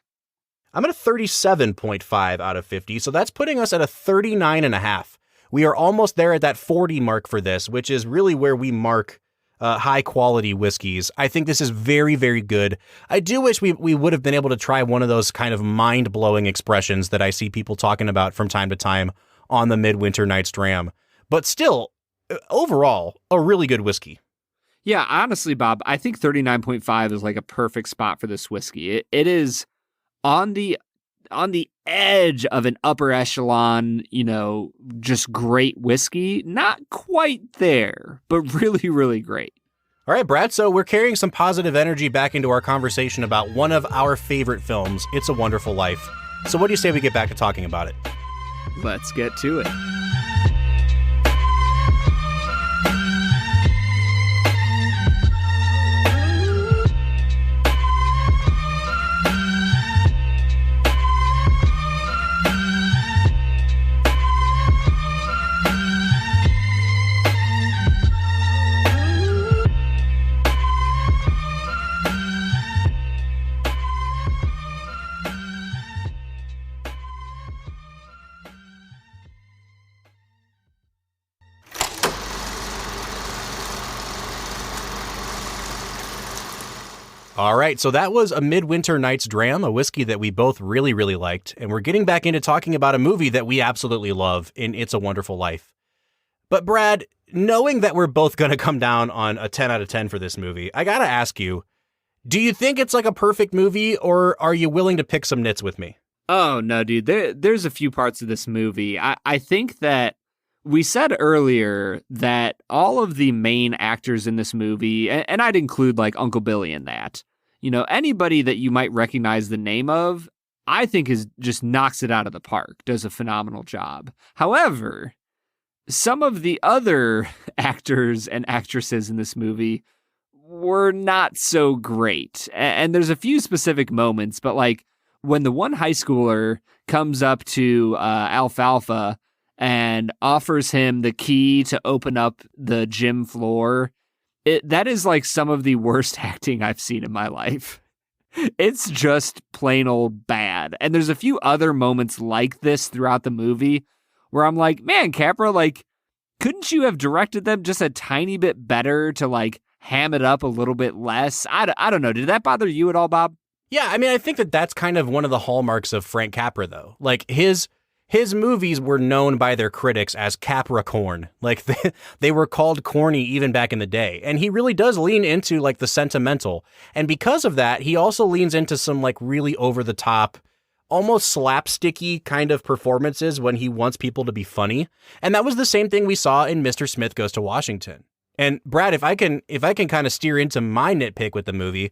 I'm at a 37.5 out of 50, so that's putting us at a 39.5. We are almost there at that 40 mark for this, which is really where we mark high-quality whiskeys. I think this is very, very good. I do wish we would have been able to try one of those kind of mind-blowing expressions that I see people talking about from time to time on the Midwinter Night's Dram. But still, overall, a really good whiskey. Yeah, honestly, Bob, I think 39.5 is like a perfect spot for this whiskey. It is on the edge of an upper echelon, just great whiskey. Not quite there, but really, really great. All right, Brad, so we're carrying some positive energy back into our conversation about one of our favorite films, It's a Wonderful Life. So what do you say we get back to talking about it? Let's get to it. All right, so that was a Midwinter Night's Dram, a whiskey that we both really, really liked, and we're getting back into talking about a movie that we absolutely love in It's a Wonderful Life. But Brad, knowing that we're both going to come down on a 10 out of 10 for this movie, I got to ask you, do you think it's like a perfect movie, or are you willing to pick some nits with me? Oh, no, dude. There's a few parts of this movie. I think that We said earlier that all of the main actors in this movie, and I'd include like Uncle Billy in that, anybody that you might recognize the name of, I think is just knocks it out of the park, does a phenomenal job. However, some of the other actors and actresses in this movie were not so great. And there's a few specific moments, but like when the one high schooler comes up to Alfalfa and offers him the key to open up the gym floor, that is like some of the worst acting I've seen in my life. It's just plain old bad. And there's a few other moments like this throughout the movie where I'm like, man, Capra, like, couldn't you have directed them just a tiny bit better to like ham it up a little bit less? I don't know. Did that bother you at all, Bob? Yeah, I mean, I think that that's kind of one of the hallmarks of Frank Capra, though. Like, his movies were known by their critics as Capricorn. Like, they were called corny even back in the day. And he really does lean into, like, the sentimental. And because of that, he also leans into some, like, really over-the-top, almost slapsticky kind of performances when he wants people to be funny. And that was the same thing we saw in Mr. Smith Goes to Washington. And, Brad, if I can kind of steer into my nitpick with the movie,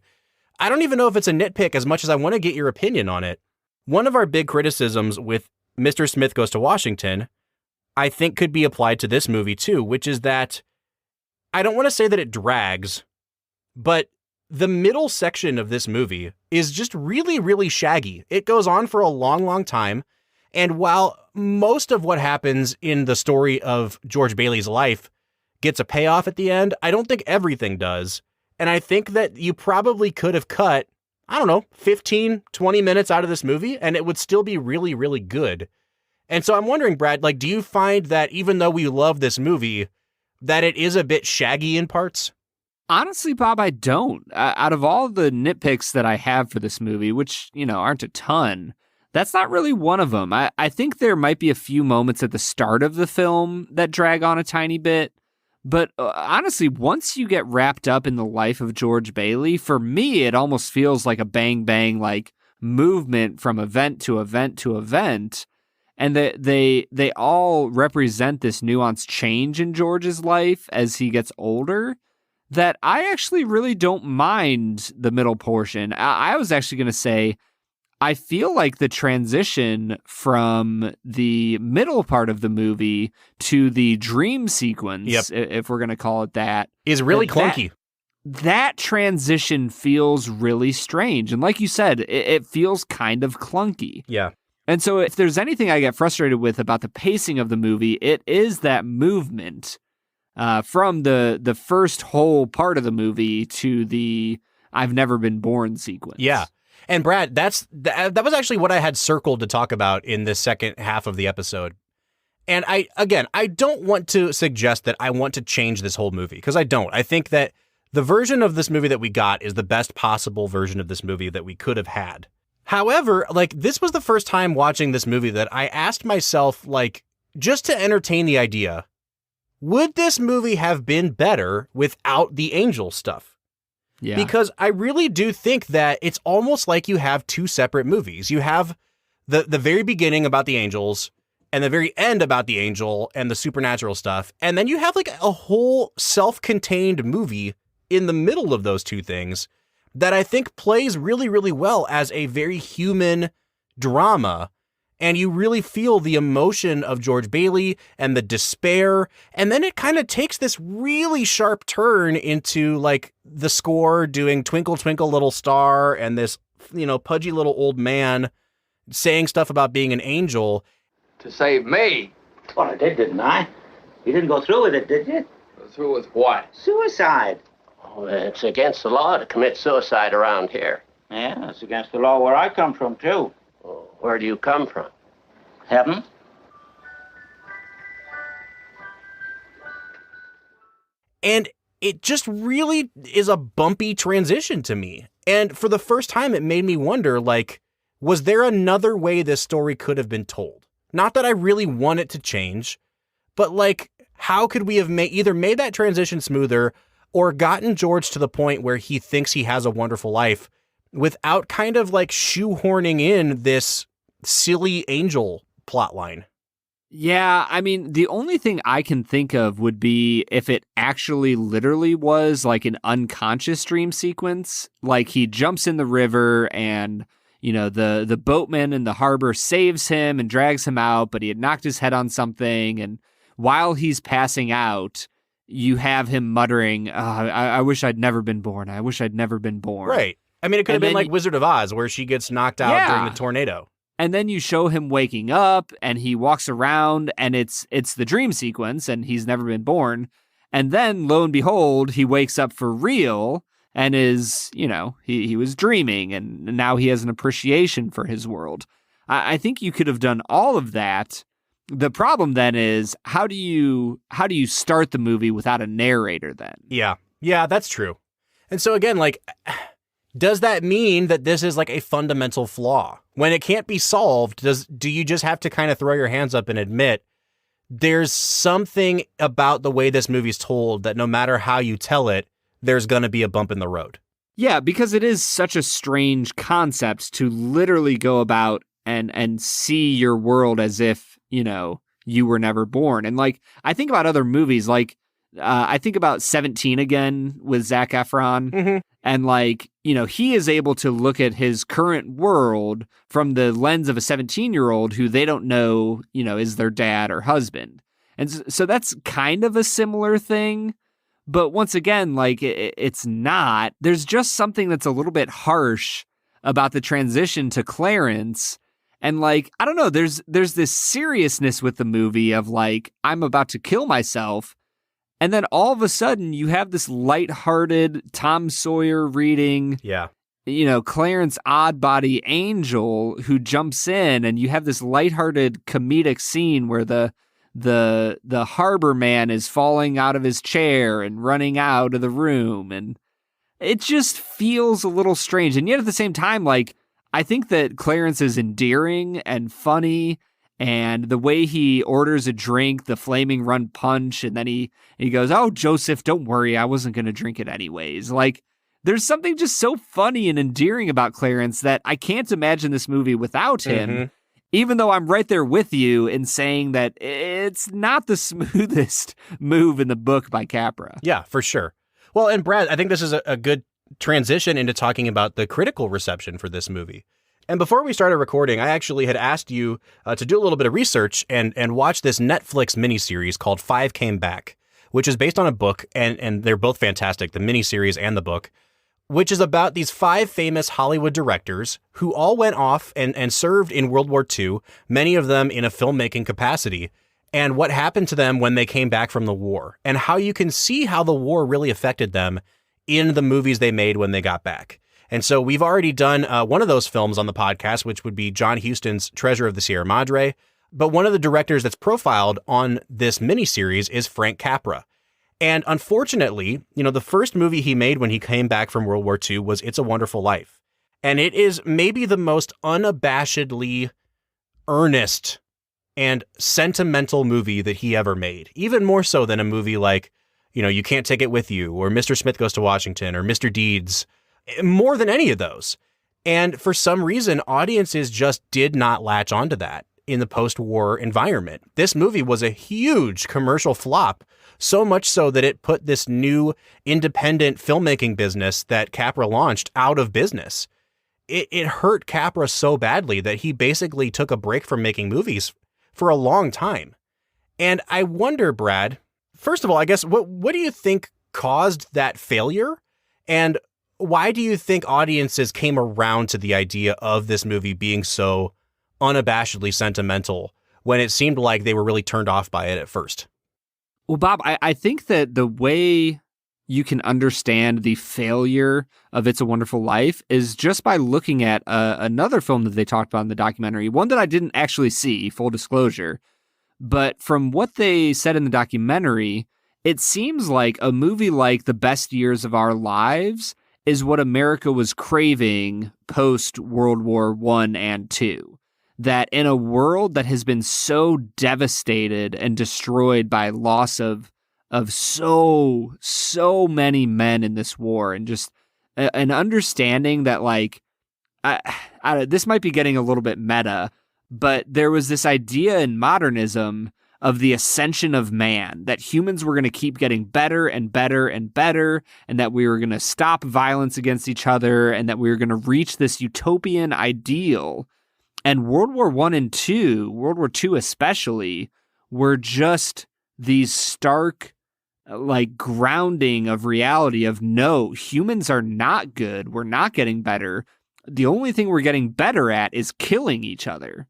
I don't even know if it's a nitpick as much as I want to get your opinion on it. One of our big criticisms with Mr. Smith Goes to Washington, I think could be applied to this movie too, which is that I don't want to say that it drags, but the middle section of this movie is just really, really shaggy. It goes on for a long, long time. And while most of what happens in the story of George Bailey's life gets a payoff at the end, I don't think everything does. And I think that you probably could have cut, 15, 20 minutes out of this movie, and it would still be really, really good. And so I'm wondering, Brad, like, do you find that even though we love this movie, that it is a bit shaggy in parts? Honestly, Bob, I don't. Out of all the nitpicks that I have for this movie, which, aren't a ton, that's not really one of them. I think there might be a few moments at the start of the film that drag on a tiny bit. But honestly, once you get wrapped up in the life of George Bailey, for me, it almost feels like a bang-bang like movement from event to event to event. And they all represent this nuanced change in George's life as he gets older that I actually really don't mind the middle portion. I was actually going to say, I feel like the transition from the middle part of the movie to the dream sequence, if we're going to call it that, is really clunky. That transition feels really strange. And like you said, it feels kind of clunky. Yeah. And so if there's anything I get frustrated with about the pacing of the movie, it is that movement from the first whole part of the movie to the I've never been born sequence. Yeah. And Brad, that was actually what I had circled to talk about in the second half of the episode. And I don't want to suggest that I want to change this whole movie, because I don't. I think that the version of this movie that we got is the best possible version of this movie that we could have had. However, like, this was the first time watching this movie that I asked myself, like, just to entertain the idea, would this movie have been better without the angel stuff? Yeah. Because I really do think that it's almost like you have two separate movies. You have the very beginning about the angels and the very end about the angel and the supernatural stuff. And then you have like a whole self-contained movie in the middle of those two things that I think plays really, really well as a very human drama. And you really feel the emotion of George Bailey and the despair. And then it kind of takes this really sharp turn into like the score doing Twinkle, Twinkle, Little Star and this, pudgy little old man saying stuff about being an angel. To save me. Well, I did, didn't I? You didn't go through with it, did you? Go through with what? Suicide. Oh, it's against the law to commit suicide around here. Yeah, it's against the law where I come from, too. Oh, where do you come from? Heaven? And it just really is a bumpy transition to me. And for the first time, it made me wonder, like, was there another way this story could have been told? Not that I really want it to change, but like, how could we have either made that transition smoother or gotten George to the point where he thinks he has a wonderful life without kind of like shoehorning in this silly angel plotline? Yeah, I mean, the only thing I can think of would be if it actually literally was like an unconscious dream sequence. Like he jumps in the river and, the boatman in the harbor saves him and drags him out, but he had knocked his head on something. And while he's passing out, you have him muttering, I wish I'd never been born. I wish I'd never been born. Right. I mean, it could have been like Wizard of Oz, where she gets knocked out during the tornado. And then you show him waking up and he walks around and it's the dream sequence and he's never been born. And then lo and behold, he wakes up for real and is, he was dreaming and now he has an appreciation for his world. I think you could have done all of that. The problem then is how do you start the movie without a narrator then? Yeah. Yeah, that's true. And so again, like, does that mean that this is like a fundamental flaw? When it can't be solved, do you just have to kind of throw your hands up and admit there's something about the way this movie's told that no matter how you tell it, there's going to be a bump in the road? Yeah, because it is such a strange concept to literally go about and see your world as if, you were never born. And like, I think about other movies, like I think about 17 again with Zac Efron. Mm-hmm. And like, he is able to look at his current world from the lens of a 17-year-old who they don't know, is their dad or husband. And so that's kind of a similar thing. But once again, like it's not. There's just something that's a little bit harsh about the transition to Clarence. And like, I don't know, there's this seriousness with the movie of like, I'm about to kill myself. And then all of a sudden you have this lighthearted Tom Sawyer reading, Clarence Oddbody Angel who jumps in, and you have this lighthearted comedic scene where the harbor man is falling out of his chair and running out of the room. And it just feels a little strange. And yet at the same time, like, I think that Clarence is endearing and funny. And the way he orders a drink, the flaming run punch, and then he goes, "Oh, Joseph, don't worry, I wasn't going to drink it anyways." Like, there's something just so funny and endearing about Clarence that I can't imagine this movie without him, Mm-hmm. even though I'm right there with you in saying that it's not the smoothest move in the book by Capra. Yeah, for sure. Well, and Brad, I think this is a good transition into talking about the critical reception for this movie. And before we started recording, I actually had asked you to do a little bit of research and watch this Netflix miniseries called Five Came Back, which is based on a book, and they're both fantastic, the miniseries and the book, which is about these 5 famous Hollywood directors who all went off and served in World War II, many of them in a filmmaking capacity, and what happened to them when they came back from the war, and how you can see how the war really affected them in the movies they made when they got back. And so we've already done one of those films on the podcast, which would be John Huston's Treasure of the Sierra Madre. But one of the directors that's profiled on this miniseries is Frank Capra. And unfortunately, the first movie he made when he came back from World War II was It's a Wonderful Life. And it is maybe the most unabashedly earnest and sentimental movie that he ever made, even more so than a movie like, You Can't Take It With You, or Mr. Smith Goes to Washington, or Mr. Deeds. More than any of those. And for some reason, audiences just did not latch onto that in the post-war environment. This movie was a huge commercial flop, so much so that it put this new independent filmmaking business that Capra launched out of business. It hurt Capra so badly that he basically took a break from making movies for a long time. And I wonder, Brad, first of all, I guess, what do you think caused that failure? And why do you think audiences came around to the idea of this movie being so unabashedly sentimental when it seemed like they were really turned off by it at first? Well, Bob, I think that the way you can understand the failure of It's a Wonderful Life is just by looking at another film that they talked about in the documentary, one that I didn't actually see, full disclosure. But from what they said in the documentary, it seems like a movie like The Best Years of Our Lives is what America was craving post-World War I and II. That in a world that has been so devastated and destroyed by loss of so many men in this war, and just an understanding that, like, this might be getting a little bit meta, but there was this idea in modernism of the ascension of man, that humans were going to keep getting better and better and better, and that we were going to stop violence against each other, and that we were going to reach this utopian ideal. And World War I and II, World War II especially, were just these stark, like, grounding of reality of, no, humans are not good. We're not getting better. The only thing we're getting better at is killing each other.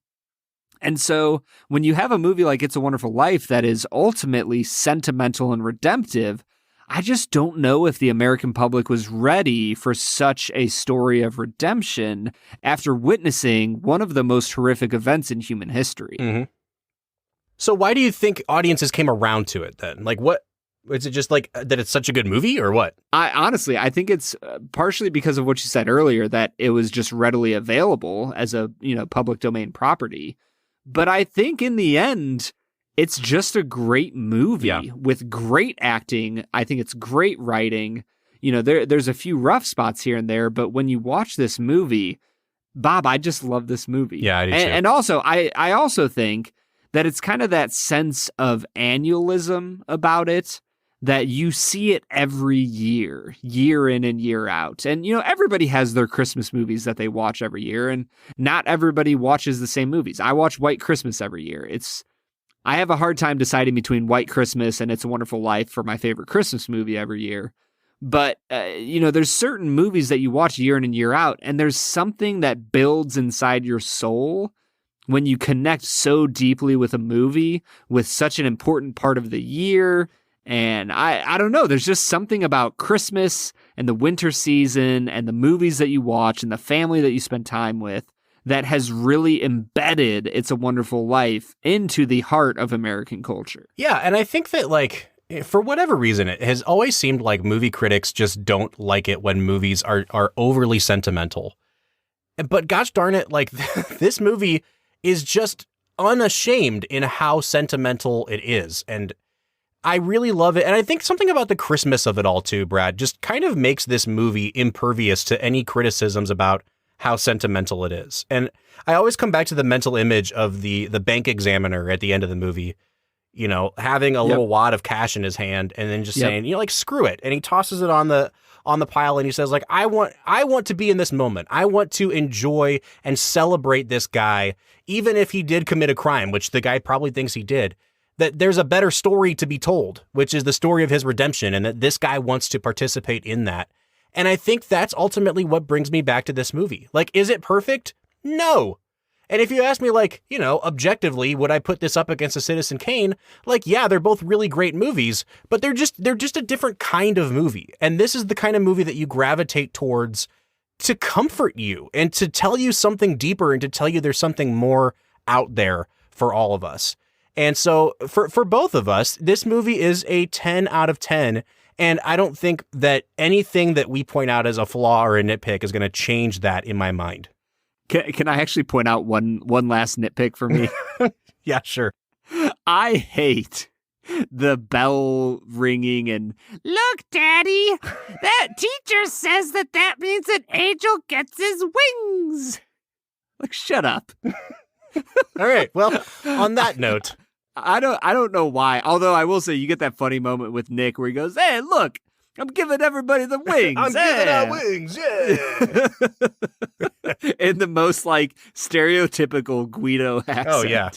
And so when you have a movie like It's a Wonderful Life that is ultimately sentimental and redemptive, I just don't know if the American public was ready for such a story of redemption after witnessing one of the most horrific events in human history. Mm-hmm. So why do you think audiences came around to it then? Like, what is it, just like that it's such a good movie, or what? I think it's partially because of what you said earlier, that it was just readily available as a, public domain property. But I think in the end, it's just a great movie with great acting. I think it's great writing. There's a few rough spots here and there, but when you watch this movie, Bob, I just love this movie. Yeah, I do too. And also, I also think that it's kind of that sense of annualism about it, that you see it every year, year in and year out. And, everybody has their Christmas movies that they watch every year, and not everybody watches the same movies. I watch White Christmas every year. I have a hard time deciding between White Christmas and It's a Wonderful Life for my favorite Christmas movie every year. But, there's certain movies that you watch year in and year out, and there's something that builds inside your soul when you connect so deeply with a movie, with such an important part of the year. And I don't know, there's just something about Christmas and the winter season and the movies that you watch and the family that you spend time with that has really embedded It's a Wonderful Life into the heart of American culture. Yeah, and I think that, like, for whatever reason, it has always seemed like movie critics just don't like it when movies are overly sentimental. But gosh darn it, like, this movie is just unashamed in how sentimental it is. And I really love it. And I think something about the Christmas of it all too, Brad, just kind of makes this movie impervious to any criticisms about how sentimental it is. And I always come back to the mental image of the bank examiner at the end of the movie, having a little wad of cash in his hand and then just saying, like, screw it. And he tosses it on the pile and he says, like, I want to be in this moment. I want to enjoy and celebrate this guy, even if he did commit a crime, which the guy probably thinks he did. That there's a better story to be told, which is the story of his redemption, and that this guy wants to participate in that. And I think that's ultimately what brings me back to this movie. Like, is it perfect? No. And if you ask me, like, objectively, would I put this up against a Citizen Kane? Like, yeah, they're both really great movies, but they're just a different kind of movie. And this is the kind of movie that you gravitate towards to comfort you and to tell you something deeper and to tell you there's something more out there for all of us. And so for both of us, this movie is a 10 out of 10. And I don't think that anything that we point out as a flaw or a nitpick is going to change that in my mind. Can I actually point out one last nitpick for me? Yeah, sure. I hate the bell ringing and, look, Daddy, that teacher says that means an angel gets his wings. Like, shut up. All right. Well, on that note, I don't know why. Although I will say, you get that funny moment with Nick where he goes, "Hey, look, I'm giving everybody the wings. I'm giving out wings, yeah." In the most, like, stereotypical Guido accent. Oh yeah.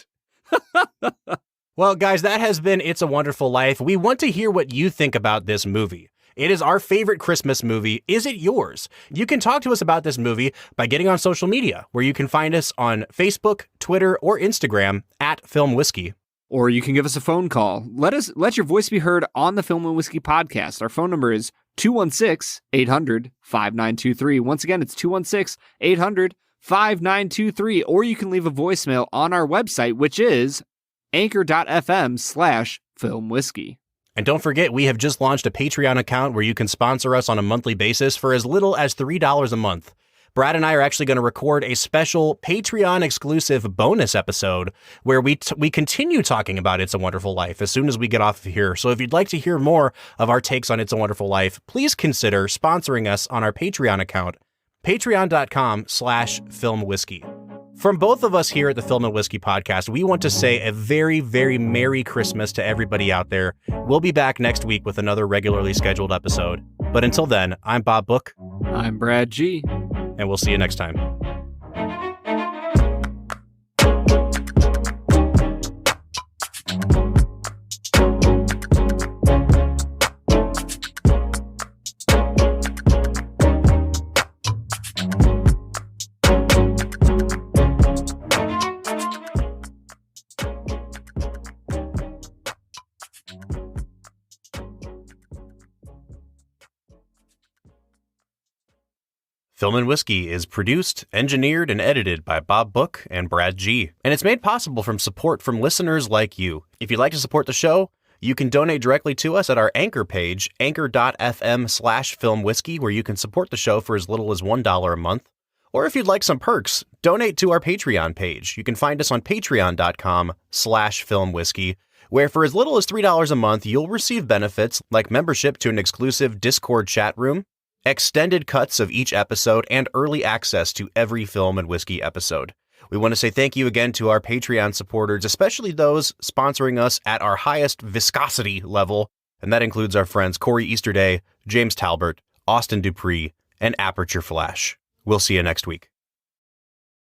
Well, guys, that has been It's a Wonderful Life. We want to hear what you think about this movie. It is our favorite Christmas movie. Is it yours? You can talk to us about this movie by getting on social media, where you can find us on Facebook, Twitter, or Instagram at Film Whiskey. Or you can give us a phone call. Let your voice be heard on the Film and Whiskey podcast. Our phone number is 216-800-5923. Once again, it's 216-800-5923. Or you can leave a voicemail on our website, which is anchor.fm/filmwhiskey. And don't forget, we have just launched a Patreon account where you can sponsor us on a monthly basis for as little as $3 a month. Brad and I are actually going to record a special Patreon-exclusive bonus episode where we continue talking about It's a Wonderful Life as soon as we get off of here. So if you'd like to hear more of our takes on It's a Wonderful Life, please consider sponsoring us on our Patreon account, patreon.com/filmwhiskey. From both of us here at the Film and Whiskey Podcast, we want to say a very, very Merry Christmas to everybody out there. We'll be back next week with another regularly scheduled episode. But until then, I'm Bob Book. I'm Brad G. And we'll see you next time. Film and Whiskey is produced, engineered, and edited by Bob Book and Brad G. And it's made possible from support from listeners like you. If you'd like to support the show, you can donate directly to us at our Anchor page, anchor.fm/filmwhiskey, where you can support the show for as little as $1 a month. Or if you'd like some perks, donate to our Patreon page. You can find us on patreon.com/filmwhiskey, where for as little as $3 a month, you'll receive benefits like membership to an exclusive Discord chat room, extended cuts of each episode, and early access to every Film and Whiskey episode. We want to say thank you again to our Patreon supporters, especially those sponsoring us at our highest viscosity level, and that includes our friends Corey Easterday, James Talbert, Austin Dupree, and Aperture Flash. We'll see you next week.